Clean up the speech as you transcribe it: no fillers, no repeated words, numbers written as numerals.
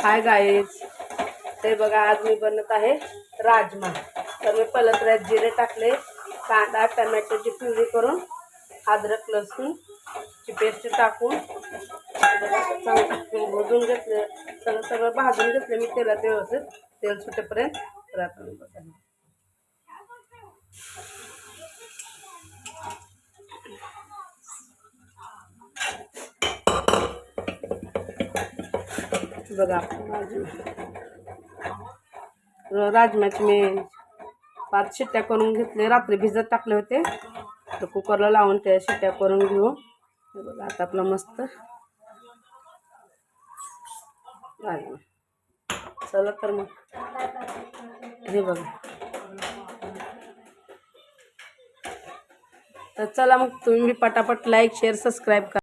Hi guys, ते बघा आज मी बनवत आहे राजमा. तर मी पलत्र्यात जिरे टाकले, कांदा टमॅटोची प्युरी करून अद्रक लसूणची पेस्ट टाकून भाजून घेतले. सगळं भाजून घेतले मी तेलात व्यवस्थित, तेल सुटेपर्यंत. तर आता मी बघा राजम्याचे मी 5 शिट्ट्या करून घेतले. रात्री भिजत टाकले होते, तर कुकरला लावून त्या शिट्ट्या करून घेऊ. हे बघा आता आपला मस्त राजमा. चला तर मग हे बघा. तर चला मग तुम्ही पटापट लाईक शेअर सबस्क्राईब करा.